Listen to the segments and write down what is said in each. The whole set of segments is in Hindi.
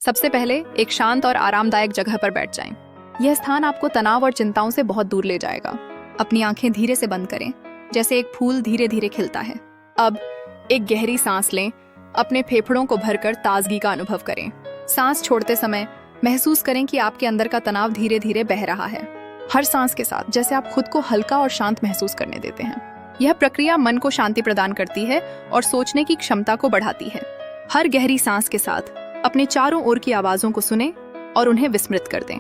सबसे पहले एक शांत और आरामदायक जगह पर बैठ जाएं। यह स्थान आपको तनाव और चिंताओं से बहुत दूर ले जाएगा। अपनी आंखें धीरे से बंद करें, जैसे एक फूल धीरे धीरे खिलता है। अब एक गहरी सांस लें। अपने फेफड़ों को भरकर ताजगी का अनुभव करें। सांस छोड़ते समय महसूस करें कि आपके अंदर का तनाव धीरे धीरे बह रहा है। हर सांस के साथ जैसे आप खुद को हल्का और शांत महसूस करने देते हैं। यह प्रक्रिया मन को शांति प्रदान करती है और सोचने की क्षमता को बढ़ाती है। हर गहरी सांस के साथ अपने चारों ओर की आवाजों को सुनें और उन्हें विस्मृत कर दें।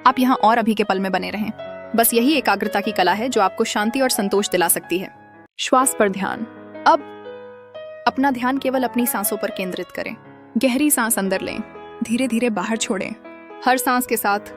आप यहाँ और अभी के पल में बने रहें। बस यही एकाग्रता की कला है जो आपको शांति और संतोष दिला सकती है। श्वास पर ध्यान। अब अपना ध्यान केवल अपनी सांसों पर केंद्रित करें। गहरी सांस अंदर लें, धीरे धीरे बाहर छोड़ें। हर सांस के साथ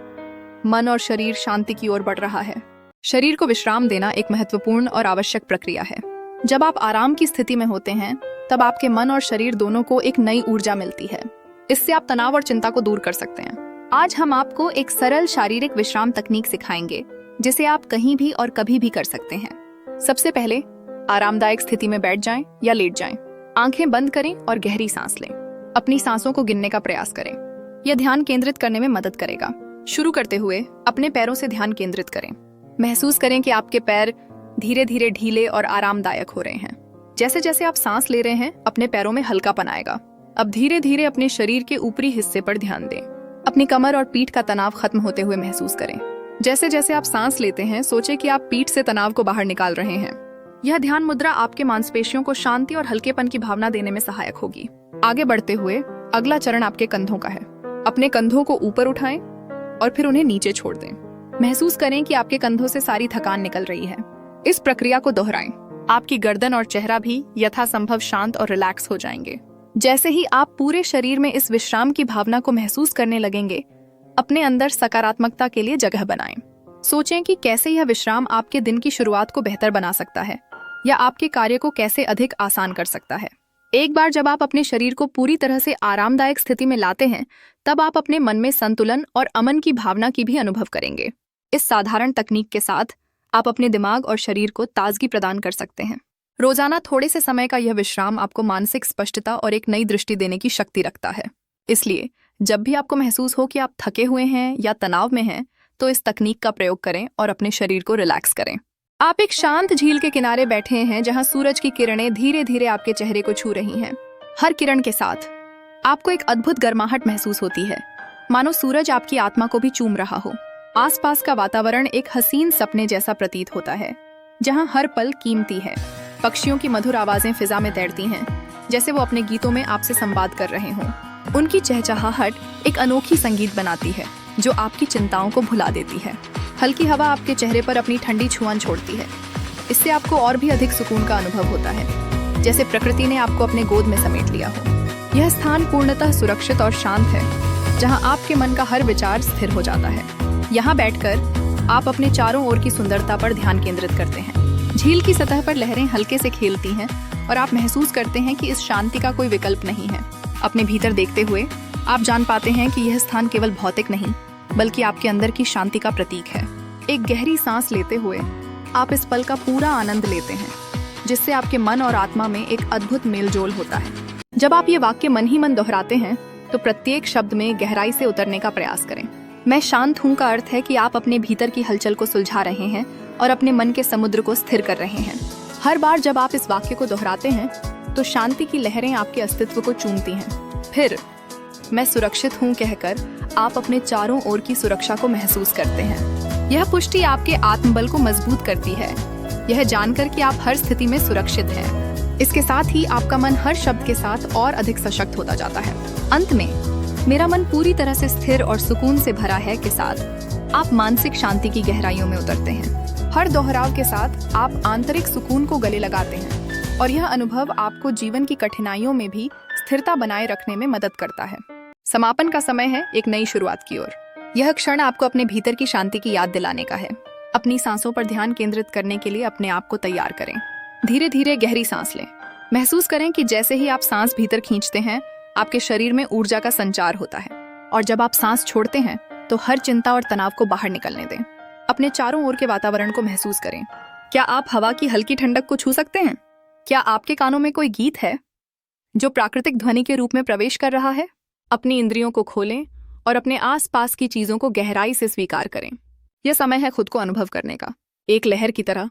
मन और शरीर शांति की ओर बढ़ रहा है। शरीर को विश्राम देना एक महत्वपूर्ण और आवश्यक प्रक्रिया है। जब आप आराम की स्थिति में होते हैं, तब आपके मन और शरीर दोनों को एक नई ऊर्जा मिलती है। इससे आप तनाव और चिंता को दूर कर सकते हैं। आज हम आपको एक सरल शारीरिक विश्राम तकनीक सिखाएंगे, जिसे आप कहीं भी और कभी भी कर सकते हैं। सबसे पहले आरामदायक स्थिति में बैठ जाएं या लेट जाएं। आंखें बंद करें और गहरी सांस लें। अपनी सांसों को गिनने का प्रयास करें। यह ध्यान केंद्रित करने में मदद करेगा। शुरू करते हुए अपने पैरों से ध्यान केंद्रित करें। महसूस करें कि आपके पैर धीरे धीरे ढीले और आरामदायक हो रहे हैं। जैसे जैसे आप सांस ले रहे हैं, अपने पैरों में हल्कापन आएगा। अब धीरे धीरे अपने शरीर के ऊपरी हिस्से पर ध्यान दें। अपनी कमर और पीठ का तनाव खत्म होते हुए महसूस करें। जैसे जैसे आप सांस लेते हैं, सोचें कि आप पीठ से तनाव को बाहर निकाल रहे हैं। यह ध्यान मुद्रा आपके मांसपेशियों को शांति और हल्केपन की भावना देने में सहायक होगी। आगे बढ़ते हुए अगला चरण आपके कंधों का है। अपने कंधों को ऊपर उठाएं और फिर उन्हें नीचे छोड़ दें। महसूस करें कि आपके कंधों से सारी थकान निकल रही है। इस प्रक्रिया को दोहराएं। आपकी गर्दन और चेहरा भी यथासंभव शांत और रिलैक्स हो जाएंगे। जैसे ही आप पूरे शरीर में इस विश्राम की भावना को महसूस करने लगेंगे, अपने अंदर सकारात्मकता के लिए जगह बनाएं। सोचें कि कैसे यह विश्राम आपके दिन की शुरुआत को बेहतर बना सकता है या आपके कार्य को कैसे अधिक आसान कर सकता है। एक बार जब आप अपने शरीर को पूरी तरह से आरामदायक स्थिति में लाते हैं, तब आप अपने मन में संतुलन और अमन की भावना की भी अनुभव करेंगे। इस साधारण तकनीक के साथ आप अपने दिमाग और शरीर को ताजगी प्रदान कर सकते हैं। रोजाना थोड़े से समय का यह विश्राम आपको मानसिक स्पष्टता और एक नई दृष्टि देने की शक्ति रखता है। इसलिए जब भी आपको महसूस हो कि आप थके हुए हैं या तनाव में हैं, तो इस तकनीक का प्रयोग करें और अपने शरीर को रिलैक्स करें। आप एक शांत झील के किनारे बैठे हैं, जहां सूरज की किरणें धीरे धीरे आपके चेहरे को छू रही हैं। हर किरण के साथ आपको एक अद्भुत गर्माहट महसूस होती है, मानो सूरज आपकी आत्मा को भी चूम रहा हो। आसपास का वातावरण एक हसीन सपने जैसा प्रतीत होता है, जहां हर पल कीमती है। पक्षियों की मधुर आवाजें फिजा में तैरती हैं, जैसे वो अपने गीतों में आपसे संवाद कर रहे हों। उनकी चहचहाहट एक अनोखी संगीत बनाती है, जो आपकी चिंताओं को भुला देती है। हल्की हवा आपके चेहरे पर अपनी ठंडी छुआन छोड़ती है। इससे आपको और भी अधिक सुकून का अनुभव होता है, जैसे प्रकृति ने आपको अपने गोद में समेट लिया हो। यह स्थान पूर्णतः सुरक्षित और शांत है, जहां आपके मन का हर विचार स्थिर हो जाता है। यहाँ बैठकर आप अपने चारों ओर की सुंदरता पर ध्यान केंद्रित करते हैं। झील की सतह पर लहरें हल्के से खेलती हैं और आप महसूस करते हैं कि इस शांति का कोई विकल्प नहीं है। अपने भीतर देखते हुए आप जान पाते हैं कि यह स्थान केवल भौतिक नहीं, बल्कि आपके अंदर की शांति का प्रतीक है। एक गहरी सांस लेते हुए आप इस पल का पूरा आनंद लेते हैं, जिससे आपके मन और आत्मा में एक अद्भुत मेलजोल होता है। जब आप ये वाक्य मन ही मन दोहराते हैं, तो प्रत्येक शब्द में गहराई से उतरने का प्रयास करें। मैं शांत हूँ का अर्थ है कि आप अपने भीतर की हलचल को सुलझा रहे हैं और अपने मन के समुद्र को स्थिर कर रहे हैं। हर बार जब आप इस वाक्य को दोहराते हैं, तो शांति की लहरें आपके अस्तित्व को चूमती हैं। फिर मैं सुरक्षित हूँ कहकर आप अपने चारों ओर की सुरक्षा को महसूस करते हैं। यह पुष्टि आपके आत्मबल को मजबूत करती है, यह जानकर कि आप हर स्थिति में सुरक्षित हैं। इसके साथ ही आपका मन हर शब्द के साथ और अधिक सशक्त होता जाता है। अंत में मेरा मन पूरी तरह से स्थिर और सुकून से भरा है के साथ आप मानसिक शांति की गहराइयों में उतरते हैं। हर दोहराव के साथ आप आंतरिक सुकून को गले लगाते हैं और यह अनुभव आपको जीवन की कठिनाइयों में भी स्थिरता बनाए रखने में मदद करता है। समापन का समय है एक नई शुरुआत की ओर। यह क्षण आपको अपने भीतर की शांति की याद दिलाने का है। अपनी सांसों पर ध्यान केंद्रित करने के लिए अपने आप को तैयार करें। धीरे धीरे गहरी सांस लें। महसूस करें कि जैसे ही आप सांस भीतर खींचते हैं, आपके शरीर में ऊर्जा का संचार होता है, और जब आप सांस छोड़ते हैं, तो हर चिंता और तनाव को बाहर निकलने दें। अपने चारों ओर के वातावरण को महसूस करें। क्या आप हवा की हल्की ठंडक को छू सकते हैं? क्या आपके कानों में कोई गीत है जो प्राकृतिक ध्वनि के रूप में प्रवेश कर रहा है? अपनी इंद्रियों को खोलें और अपने आसपास की चीजों को गहराई से स्वीकार करें। यह समय है खुद को अनुभव करने का। एक लहर की तरह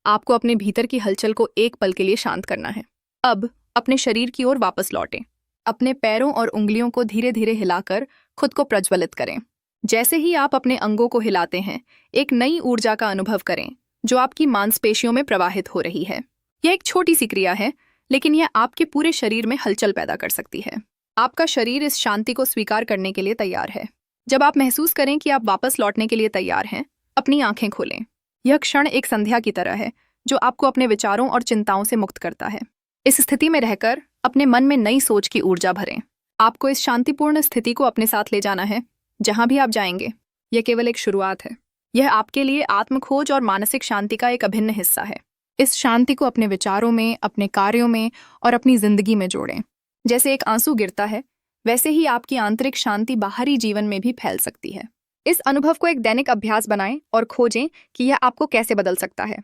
आपको अपने भीतर की हलचल को एक पल के लिए शांत करना है। अब अपने शरीर की ओर वापस लौटें। अपने पैरों और उंगलियों को धीरे धीरे हिलाकर खुद को प्रज्वलित करें। जैसे ही आप अपने अंगों को हिलाते हैं, एक नई ऊर्जा का अनुभव करें जो आपकी मांसपेशियों में प्रवाहित हो रही है। यह एक छोटी सी क्रिया है, लेकिन यह आपके पूरे शरीर में हलचल पैदा कर सकती है। आपका शरीर इस शांति को स्वीकार करने के लिए तैयार है। जब आप महसूस करें कि आप वापस लौटने के लिए तैयार हैं, अपनी आंखें खोलें। यह क्षण एक संध्या की तरह है जो आपको अपने विचारों और चिंताओं से मुक्त करता है। इस स्थिति में रहकर अपने मन में नई सोच की ऊर्जा भरें। आपको इस शांतिपूर्ण स्थिति को अपने साथ ले जाना है जहां भी आप जाएंगे। यह केवल एक शुरुआत है। यह आपके लिए आत्मखोज और मानसिक शांति का एक अभिन्न हिस्सा है। इस शांति को अपने विचारों में, अपने कार्यों में और अपनी जिंदगी में जोड़ें। जैसे एक आंसू गिरता है, वैसे ही आपकी आंतरिक शांति बाहरी जीवन में भी फैल सकती है। इस अनुभव को एक दैनिक अभ्यास बनाएं और खोजें कि यह आपको कैसे बदल सकता है।